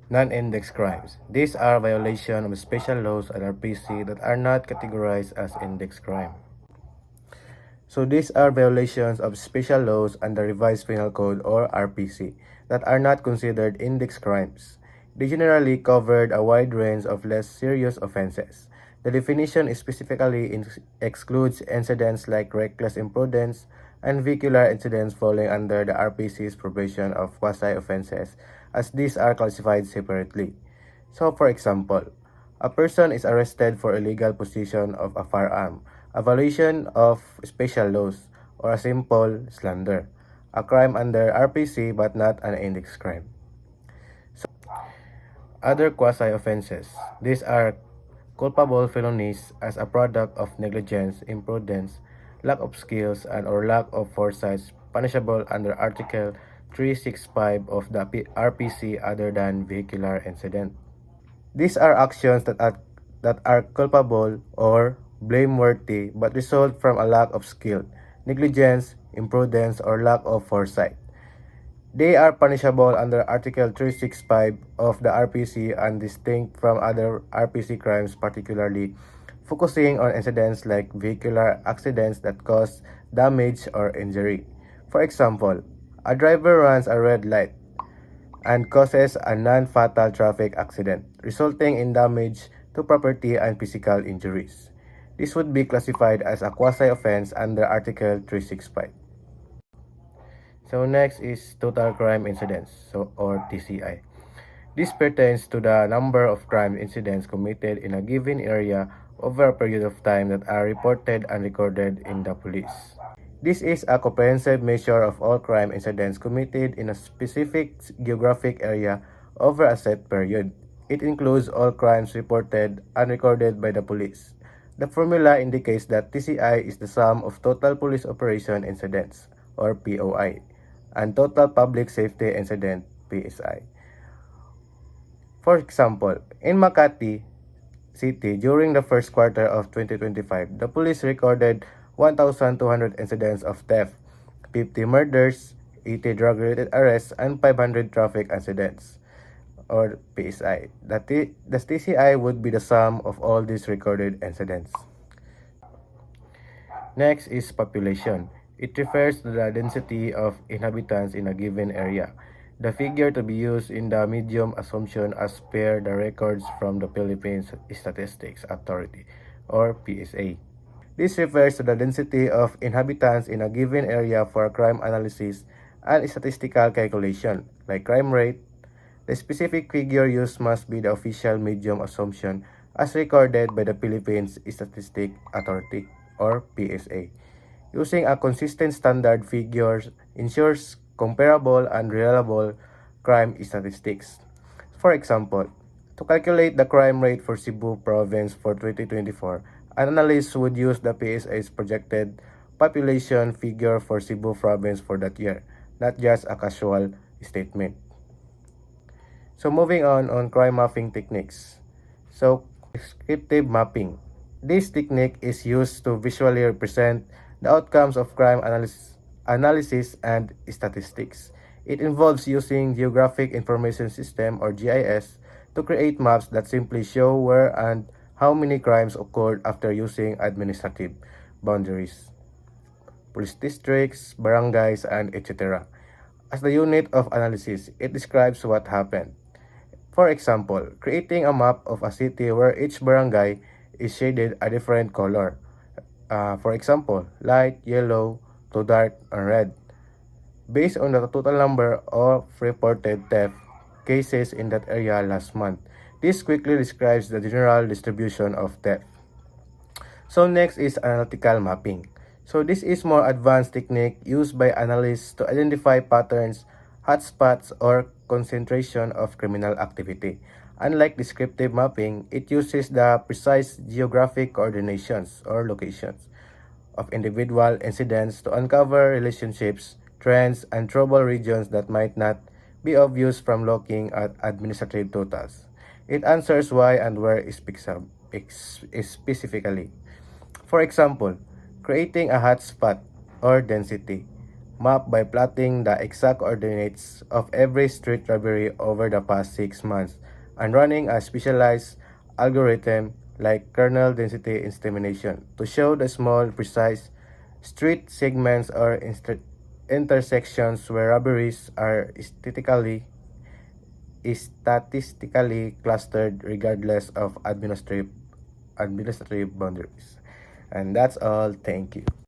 Non-index crimes. These are violations of special laws and RPC that are not categorized as index crime. So these are violations of special laws and the Revised Penal Code or RPC that are not considered index crimes. They generally covered a wide range of less serious offenses. The definition specifically excludes incidents like reckless imprudence and vehicular incidents falling under the RPC's provision of quasi-offenses, as these are classified separately. So for example, a person is arrested for illegal possession of a firearm, a violation of special laws, or a simple slander, a crime under RPC but not an index crime. Other quasi-offenses. These are culpable felonies as a product of negligence, imprudence, lack of skills, and or lack of foresight, punishable under Article 365 of the RPC other than vehicular incident. These are actions that are culpable or blameworthy but result from a lack of skill, negligence, imprudence, or lack of foresight. They are punishable under Article 365 of the RPC and distinct from other RPC crimes, particularly focusing on incidents like vehicular accidents that cause damage or injury. For example, a driver runs a red light and causes a non-fatal traffic accident, resulting in damage to property and physical injuries. This would be classified as a quasi-offense under Article 365. So next is total crime incidents, or TCI. This pertains to the number of crime incidents committed in a given area over a period of time that are reported and recorded in the police. This is a comprehensive measure of all crime incidents committed in a specific geographic area over a set period. It includes all crimes reported and recorded by the police. The formula indicates that TCI is the sum of total police operation incidents, or POI, and total public safety incident, PSI. For example, in Makati City, during the first quarter of 2025, the police recorded 1,200 incidents of theft, 50 murders, 80 drug-related arrests, and 500 traffic accidents, or PSI. The TCI would be the sum of all these recorded incidents. Next is population. It refers to the density of inhabitants in a given area. The figure to be used in the medium assumption as per the records from the Philippines Statistics Authority, or PSA. This refers to the density of inhabitants in a given area for crime analysis and statistical calculation, like crime rate. The specific figure used must be the official medium assumption as recorded by the Philippines Statistics Authority, or PSA. Using a consistent standard figure ensures comparable and reliable crime statistics. For example, to calculate the crime rate for Cebu Province for 2024, an analyst would use the PSA's projected population figure for Cebu Province for that year, not just a casual statement. So moving on crime mapping techniques. So descriptive mapping. This technique is used to visually represent the outcomes of crime analysis and statistics. It involves using Geographic Information System, or GIS, to create maps that simply show where and how many crimes occurred after using administrative boundaries, police districts, barangays, and etc. As the unit of analysis, it describes what happened. For example, creating a map of a city where each barangay is shaded a different color. For example, light yellow to dark and red, based on the total number of reported theft cases in that area last month. This quickly describes the general distribution of theft. So next is analytical mapping. So this is more advanced technique used by analysts to identify patterns, hotspots, or concentration of criminal activity. Unlike descriptive mapping, it uses the precise geographic coordinations or locations of individual incidents to uncover relationships, trends, and trouble regions that might not be obvious from looking at administrative totals. It answers why and where specifically. For example, creating a hotspot or density. map by plotting the exact coordinates of every street robbery over the past 6 months and running a specialized algorithm like kernel density estimation to show the small, precise street segments or intersections where robberies are statistically clustered regardless of administrative boundaries. And that's all. Thank you.